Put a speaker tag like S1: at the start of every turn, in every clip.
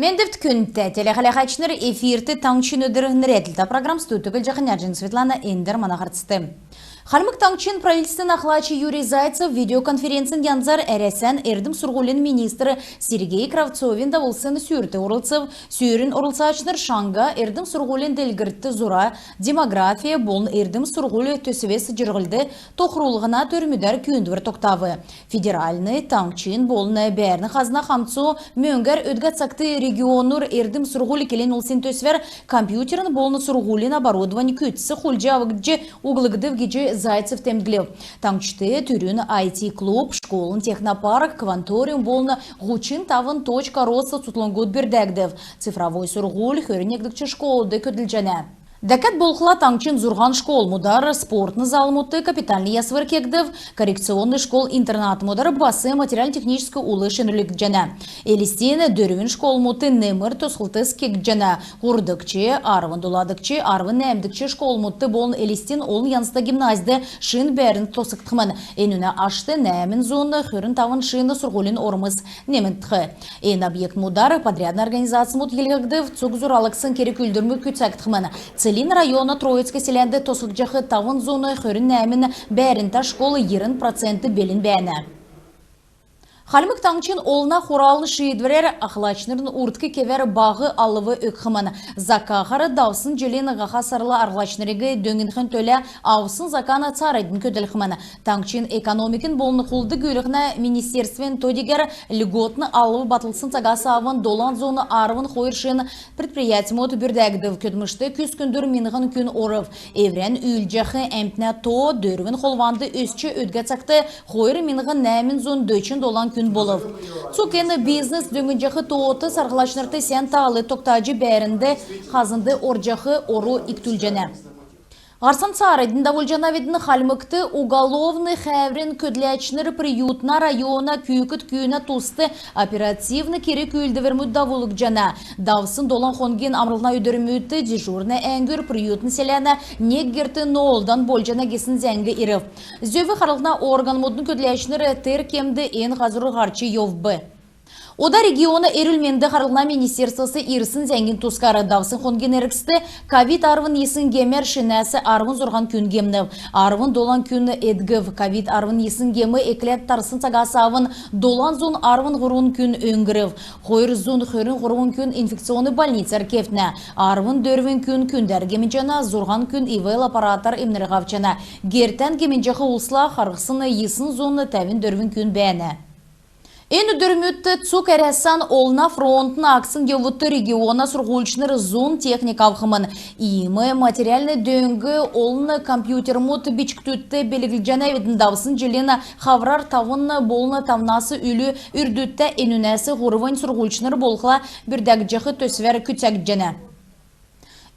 S1: Мендевт күнті телехалахачныр эфирті таңчын өдірігін рәділді программ студтігіл жақын Светлана Эндер манағарцысты. Халмык таңчын правительствен ахлачы Юрий Зайцев видеоконференциян янзар әресен эрдім сургулин министрі Сергей Кравцовин давылсын сүйірті орылцев, сүйірін орылсачныр шанга эрдім сургулин делгіртті зура, демография болын эрдім сургулі төсівесі жүргілді тоқрулығына төрмүдер күйіндівір тоқтавы. Федеральный таңчын болыны бәрні қазына қамцу мөңгер өдгатсакты регионур эрдім сургулі келен олсын төсвер компьютерін болыны сургулин оборудование күтісі құлжы авыгджы углыгдыв геджі Зайцев темглев. Таңчты түрін IT-клуб, школын технопарк, кванториум болны ғучин тавын точка роста сутлангуд бердегдев. Цифровой сургуль хөрінегдікчі школды көділжәне. Дәкәт болқыла таңчын зурған школ мудар, спортны зал муты, капитальный ясвар кегдев, коррекционный школ интернат мудар, басы материально-технический улы шынрылік және. Элистен дөрвін школ муты немір тосқылтыз кег және. Ғурдыкче, арвын дуладыкче, арвын нәмдікче школ муты болын элистен олын янсыда гимназды шын бәрін тосықтықмын. Энуна ашты нәмін зоны хөрін тавын шыны сургулин ормыз немін тқы. Эн объект мудар, подрядный организация мут елгагдев, цук зуралықсын керек үлдірмі күтсәктықмын. Целин района Троицкий селенде тосық жақы тавын зоны хөрін нәмін бәрінта школы 20% белін бәні. Халмык таңчын олна хуралны шиидверер ахлачнырын уртки кевер бағы алывы өкхымын. Закахары даусын желен ғахасарлы арғлачнырығы дөңінхін төлі аусын закана царайдың көділхымын. Таңчын экономикін болны құлды гүліғіне министерствен тодигер льготны алывы батылсын цагасы авын долан зоны арвын қойыршын предприятием оты бірдәгді көдмішті күз күндір минығын күн орып. Еврен үйлжақы әмтіне то дөрвін қолванды өсчі өдгәтсақты қойыр минығын нәмін зон дөчін долан күн болып. Цукені бизнес дөңінжақы тоғыты сарғылашнырты сен тағылы тоқтажы бәрінді қазынды оржақы ору иктүлжені. Арсан царайдың давылжана ведіні халмыкты уголовный хәврен көдлячныр приютна района күйкіт күйіне тусты оперативны керек үйлдівер мүддавылық жана. Давсын долан хонген амрылна өдірмүйті дежурны әңгір приютны селяна неггерті нолдан болжана кесін зәңгі ирів. Зөві қарылғына орган мұдын көдлячныр тер кемді ең қазыры ғарчы евбі. Ода регионы эрілменді қарылна министерствосы ирсын зәңгін тускары давсын хонген әріксті ковид арвын есін гемер шинәсі арвын зұрған күн гемнів. Арвын долан күн эдгів. Ковид арвын есін гемі еклет тарсын цагасы авын долан зон арвын ғырун күн өңгірів. Хойыр зон хөрін ғырун күн инфекционы больницар кефні. Арвын дөрвін күн күндер геменжана зұрған күн ивел аппаратар емнірғавчана. Гертен геменжақы ұлсла қарғысыны есін зоны тәвін дөрвін күн бәні. Эн үдірмітті цук әрәсан олна фронтын аксын евутты региона сұрғылшыныр зон техника авқымын. Имы материальны дөңгі олны компьютер мұты бичктүтті белгілжана ведін давсын желена хаврар тавынны болны тавнасы үлі үрдүтті энүнәсі ғұрывын сұрғылшыныр болқыла бірдәк жақы төсвер күтсәк жана.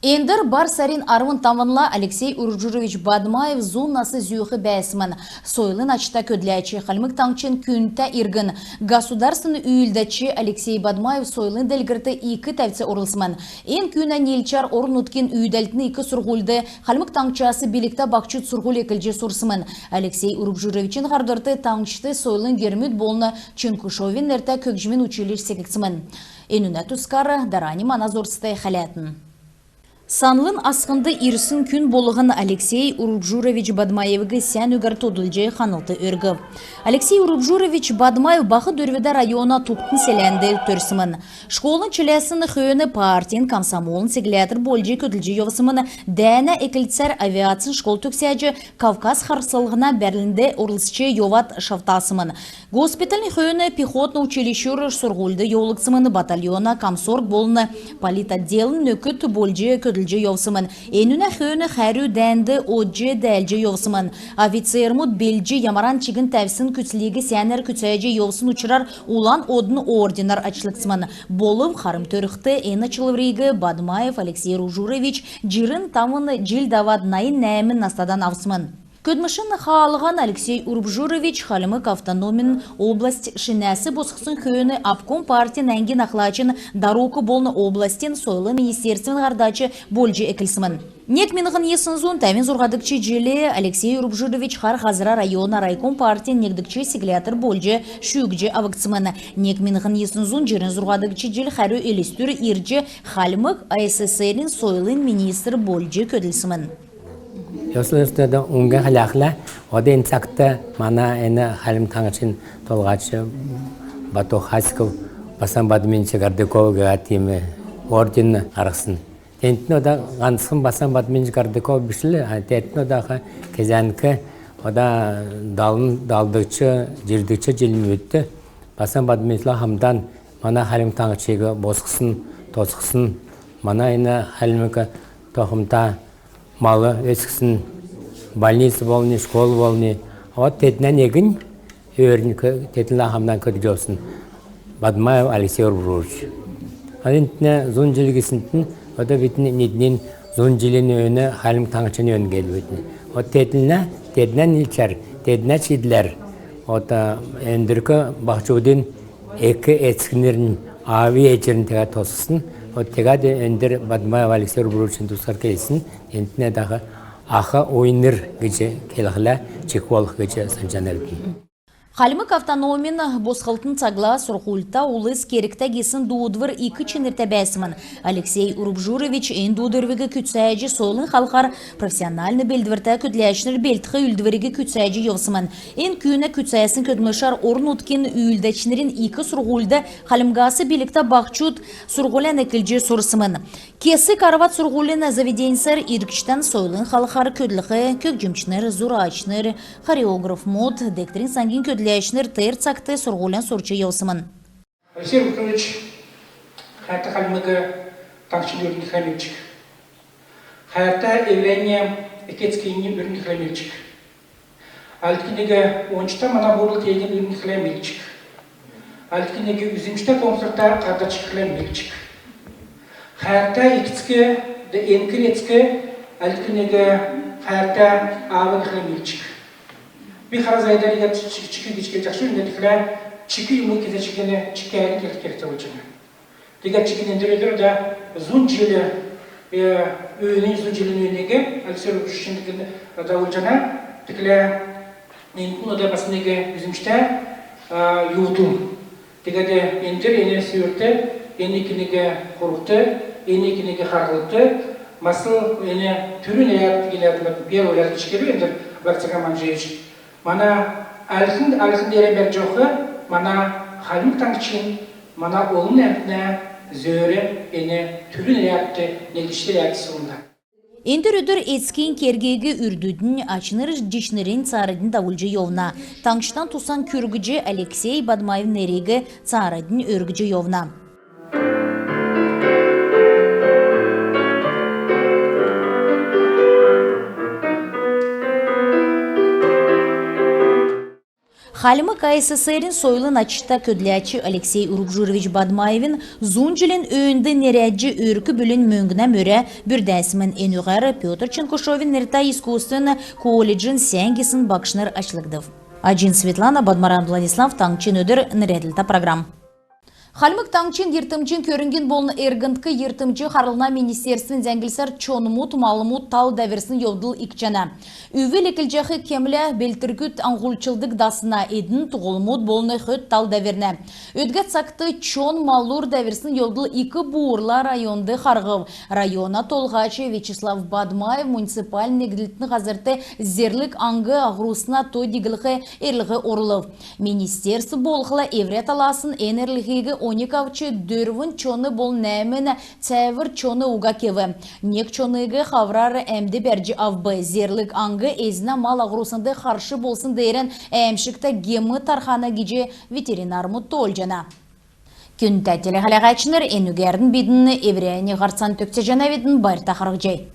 S1: Эндер бар сарин арвын тамынла Алексей Уржурович Бадмаев зонасы зюхы бәсімін. Сойлын ачта көдлячы халмык таңчын күнті иргін. Государственный үйілдачы Алексей Бадмаев сойлын дәлгірті 2 тәвце орылсымын. Ен күнә нелчар орын ұткен үйдәлтіні 2 сұрғылды халмык таңчасы билікті бақчыт сұрғыл екілже сұрсымын. Алексей Уржуровичын ғардырты таңчыты сойлын гермүд болны Чынкушовин әрті көкжімен училиш секексімін. Енуна тұскары дарани маназорсты халятын. Санлын асқынды ирсын күн болығын Алексей Урубжурович Бадмаевғы сән үгір тодылжай қанылты өргі. Алексей Урубжурович Бадмаев бақы дөрведа района туқтын селенді төрсімін. Школын чілесін хүйіні партиен комсомолын сеглятыр болжай көділжай евсімін дәні екілцер авиацин школ төксәжі Кавказ харсылығына бәрлінде орылсычы еват шафтасымын. Госпитальный хүйіні пехотны училищуры сұрғылды еулықсымын батальона комсорг болыны политотделін нөкіт болжай көділжай Йовсымын. Энуна хүйіні қәрі дәнді оджы дәлжі Йовсымын. Офицермуд белжі ямаран чигін тәвсін күтілігі сәнер күтсәйжі Йовсын ұчырар улан одын орденар açlıksымын. Болып қарым төріқті әні чылыврейгі Бадмаев Алексей Ружурович жирын тамын жил даваднайын нәмін настадан авсымын. Көдмішін қағалыған Алексей Урбжурович Халымык автономин область шинәсі босқысын күйіні апком партиян әңген ақлачын Дароку болны областен сойлы министерствен ғардачы болжы әкілсімін. Нек минығын есінзун тәмін зұрғадықчы желі Алексей Урубжирович Хар Хазыра района райком партия негдікчі сиглятыр болжы шүгжі авакцыманы. Нек минығын есінзун жерін зұрғадықчы желі Харю Элистүр иржі Халмык АССР-ин сойлын министр болжы көділсімін.
S2: Yoslusta'da unga halaqla oda insaqta mana ena halim tangchin tolgachi Batu Haskov basan badmin chigardikov gatime орден аргысын. Тентно да гансын басан badmin chigardikov бишли тентно да кезанкы ода далдыкчы жирдикче жилин өттү. Басан badminla хамдан mana halim tangchiga bosqıсын tosqıсын mana ena halimka tohumta malı eskisinin больница болны, школа болны. Вот тетнен егін өрін тетнен лахамдан көді жосын. Бадмаев Алексей Урубжирович. Адентіне зон жилгесінтін, ода бітін недінен зон жилін өні халім таңчыны өн келі бітін. Вот тетнен илчар, тетнен чиділер. Ода өндіркі бақчудың екі әтскінерін ави әчерін теға тосысын. Вот тега де өндір Бадмаев Алексей Урубжирович'n тускар келсін, ентіне дағы аха ойныр гече келгіла чекуалық гече санжанар бі.
S1: Халмык автономин босқылтын цагла сұрқулта улыс керікті кесін дуудвыр икі ченірті бәсімін. Алексей Урубжирович ен дуудырвігі күтсәйжі сойлын халқар профессиональны белдвірті күтләшінір белтіқі үлдвірігі күтсәйжі евсімін. Ен күйіні күтсәйсін көдмішар орын ұткен үйілдәчінерін икі сұрғулды халымғасы белікті бақчуд сұрғулен әкілжі сұрсымын. Кесі карават сұрғулен заведенсер иркштан сойлын халқар көдліқі көкжімчінер, зурачнер, хореограф мод, дектрин сангин көдләшінер тәр цакты сұрғулен сұрчы еусымын.
S3: Алексей Урубжирович, хайта халмыгы таңшын өрін храмельчик. Хайта евление экетскийни өрін храмельчик. Алткинеге ончта мана борыл тейген өрін храмельчик. Алткинеге үзімшта комсырта қардачик храмельчик. Хайта екітскі, енкін етскі, алткинеге хайта авын храмельчик. Bir harazayda ya çıkı geçke jakşı nedikler çıkı yumu keze çıkene çıkayı kerkekte olacağını. Diğer çıkı nendiredir da zunjili öğünün zunjilinin önüne Alexey Urubjivic'in da olacağına dikler neyin da basınege bizim işte yoğdum. Diğer de endir ene sürte ene kinege korktu ene kinege harlıktı. Masıl ene türün hayat giderdi bir olaylar çıkıyor endir baktığa manjeyç. Mana alhın dere ber joğu, mana halim tangçın, mana olun empne zöre ene türün yaptı, neliştir yaptı sonunda.
S1: Endir etskin kergegi ürdüdün açınır jişnerin çaradın davulcu yovna. Tangçtan tusan kürgücü Alexey Badmayev neregi çaradın örgücü yovna. Халмык АССР-ин сойлын açıta ködləçi Alexey Urubjирович Badmayev'in Zunjilin öğünde nerəci örkü bülün möngünə mörə bir dəsimin en uğarı Pyotr Çenkushov'in Nerta İskustun Kollecin səngisin bakşınır açlıqdıv. Ajin Svetlana Badmaran Vladislav Tangçin ödür nredilta program. Халмык таңчын ертімчін көрінген болны эргінткі ертімчі қарылына министерствен зәңгілсар чонымут, малымут, тал дәверсін евдыл икчана. Үвел екілжақы кемлі белтіргіт аңғылчылдық дасына едін тұғылмут болны хөт тал дәверні. Өдгәт сақты чон малур дәверсін евдыл икі буырла районды қарғып. Района толғачы Вячеслав Бадмаев муниципаль негділтіні ғазырты зерлік аңғы ағрусына той дегіліғі ерліғі орылып. Министерство болғыла еврет аласын энерлігігі Оникавчы дөрвін чоны бол нәмін цәвір чоны уға кеві. Нек чоныға хаврары әмді бәрджі авбы. Зерлік аңғы әзіна мал ағрусынды қаршы болсын дейрен әмшікті гемі тархана геже ветеринармы толжана. Күн тәтелі қалағачыныр әнігердің бедіні еврейіне ғарсан төксе жана бедін бар тақырық жай.